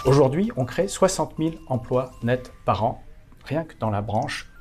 Aujourd'hui, on crée 60 000 emplois nets par an, rien que dans la branche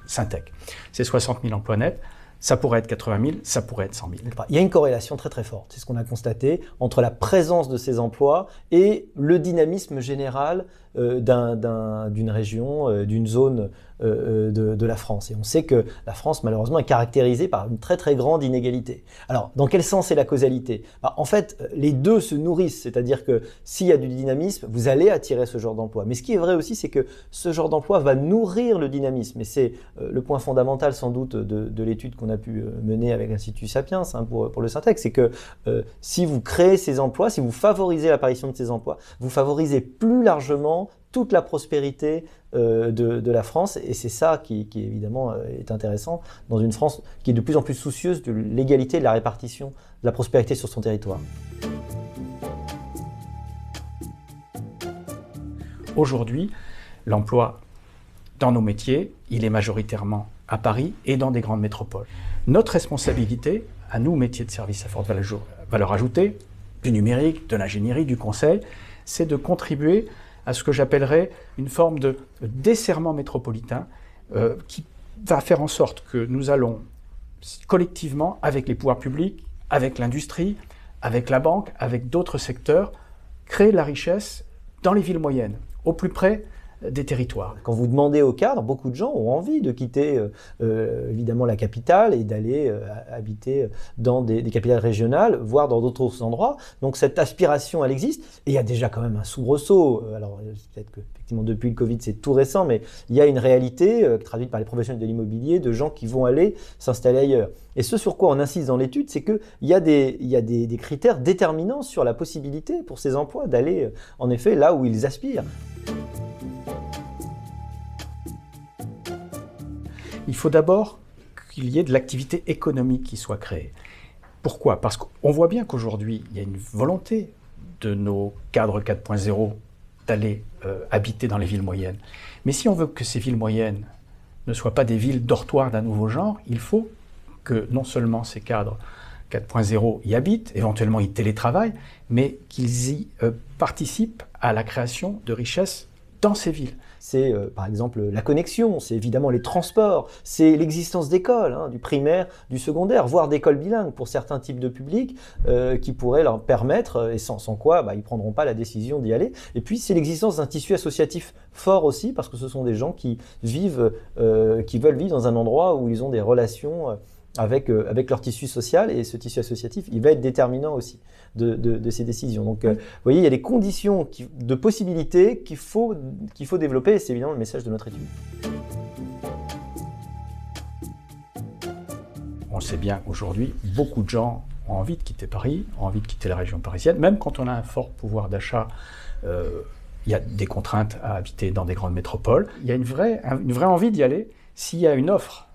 Syntec. Ces 60 000 emplois nets, ça pourrait être 80 000, ça pourrait être 100 000. Il y a une corrélation très très forte, c'est ce qu'on a constaté, entre la présence de ces emplois et le dynamisme général d'une région, d'une zone de la France. Et on sait que la France, malheureusement, est caractérisée par une très très grande inégalité. Alors, dans quel sens est la causalité ? En fait, les deux se nourrissent, c'est-à-dire que s'il y a du dynamisme, vous allez attirer ce genre d'emploi. Mais ce qui est vrai aussi, c'est que ce genre d'emploi va nourrir le dynamisme. Et c'est le point fondamental, sans doute, de l'étude qu'on a pu mener avec l'Institut Sapiens pour le Syntec, c'est que si vous créez ces emplois, si vous favorisez l'apparition de ces emplois, vous favorisez plus largement toute la prospérité de la France, et c'est ça qui évidemment est intéressant dans une France qui est de plus en plus soucieuse de l'égalité de la répartition de la prospérité sur son territoire. Aujourd'hui, l'emploi dans nos métiers, il est majoritairement à Paris et dans des grandes métropoles. Notre responsabilité, à nous, métiers de services à forte valeur ajoutée, du numérique, de l'ingénierie, du conseil, c'est de contribuer à ce que j'appellerais une forme de desserrement métropolitain qui va faire en sorte que nous allons collectivement, avec les pouvoirs publics, avec l'industrie, avec la banque, avec d'autres secteurs, créer de la richesse dans les villes moyennes, au plus près des territoires. Quand vous demandez aux cadres, beaucoup de gens ont envie de quitter évidemment la capitale et d'aller habiter dans des capitales régionales, voire dans d'autres endroits. Donc cette aspiration, elle existe. Et il y a déjà quand même un soubresaut. Alors peut-être que effectivement depuis le Covid, c'est tout récent, mais il y a une réalité traduite par les professionnels de l'immobilier de gens qui vont aller s'installer ailleurs. Et ce sur quoi on insiste dans l'étude, c'est qu'il y a des critères déterminants sur la possibilité pour ces emplois d'aller en effet là où ils aspirent. Il faut d'abord qu'il y ait de l'activité économique qui soit créée. Pourquoi ? Parce qu'on voit bien qu'aujourd'hui, il y a une volonté de nos cadres 4.0 d'aller habiter dans les villes moyennes. Mais si on veut que ces villes moyennes ne soient pas des villes dortoirs d'un nouveau genre, il faut que non seulement ces cadres 4.0 y habitent, éventuellement y télétravaillent, mais qu'ils y participent à la création de richesses dans ces villes. C'est par exemple la connexion, c'est évidemment les transports, c'est l'existence d'écoles, du primaire, du secondaire, voire d'écoles bilingues pour certains types de publics qui pourraient leur permettre, et sans quoi ils ne prendront pas la décision d'y aller. Et puis c'est l'existence d'un tissu associatif fort aussi, parce que ce sont des gens qui veulent vivre dans un endroit où ils ont des relations avec leur tissu social, et ce tissu associatif, il va être déterminant aussi de ces décisions. Donc, vous voyez, il y a des conditions de possibilités qu'il faut développer, et c'est évidemment le message de notre étude. On sait bien qu'aujourd'hui, beaucoup de gens ont envie de quitter Paris, ont envie de quitter la région parisienne, même quand on a un fort pouvoir d'achat. Il y a des contraintes à habiter dans des grandes métropoles. Il y a une vraie envie d'y aller. S'il y a une offre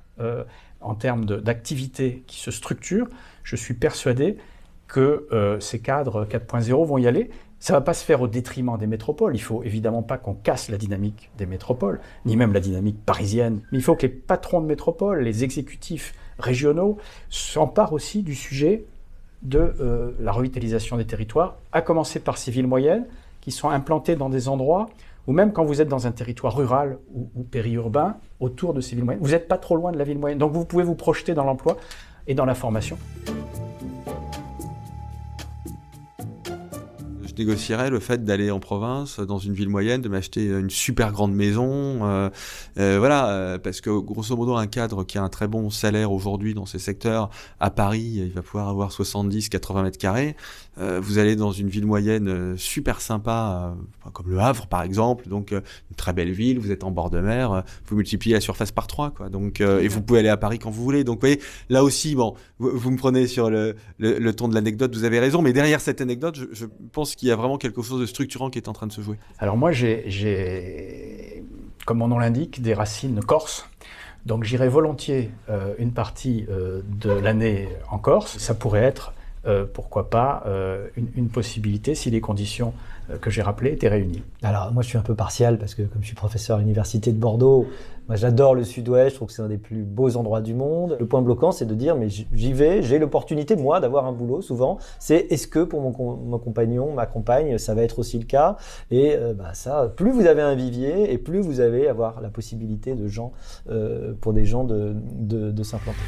en termes d'activité qui se structure, je suis persuadé que ces cadres 4.0 vont y aller. Ça ne va pas se faire au détriment des métropoles. Il ne faut évidemment pas qu'on casse la dynamique des métropoles, ni même la dynamique parisienne. Mais il faut que les patrons de métropole, les exécutifs régionaux, s'emparent aussi du sujet de la revitalisation des territoires, à commencer par ces villes moyennes qui sont implantées dans des endroits ou même quand vous êtes dans un territoire rural ou périurbain, autour de ces villes moyennes, vous n'êtes pas trop loin de la ville moyenne. Donc vous pouvez vous projeter dans l'emploi et dans la formation. Je négocierais le fait d'aller en province, dans une ville moyenne, de m'acheter une super grande maison, parce que grosso modo, un cadre qui a un très bon salaire aujourd'hui dans ces secteurs, à Paris, il va pouvoir avoir 70-80 mètres carrés. Vous allez dans une ville moyenne super sympa, comme Le Havre par exemple, donc une très belle ville, vous êtes en bord de mer, vous multipliez la surface par 3, quoi. Donc, et vous pouvez aller à Paris quand vous voulez. Donc vous voyez, là aussi, bon, vous me prenez sur le ton de l'anecdote, vous avez raison, mais derrière cette anecdote, je pense qu'il y a vraiment quelque chose de structurant qui est en train de se jouer. Alors moi, j'ai comme mon nom l'indique, des racines corses. Donc j'irai volontiers une partie de l'année en Corse. Ça pourrait être pourquoi pas une possibilité si les conditions que j'ai rappelées étaient réunies. Alors moi je suis un peu partial parce que comme je suis professeur à l'université de Bordeaux, moi j'adore le Sud-Ouest, je trouve que c'est un des plus beaux endroits du monde. Le point bloquant c'est de dire mais j'y vais, j'ai l'opportunité moi d'avoir un boulot souvent, c'est est-ce que pour mon compagnon, ma compagne, ça va être aussi le cas? Et ça, plus vous avez un vivier et plus vous allez avoir la possibilité pour des gens de s'implanter.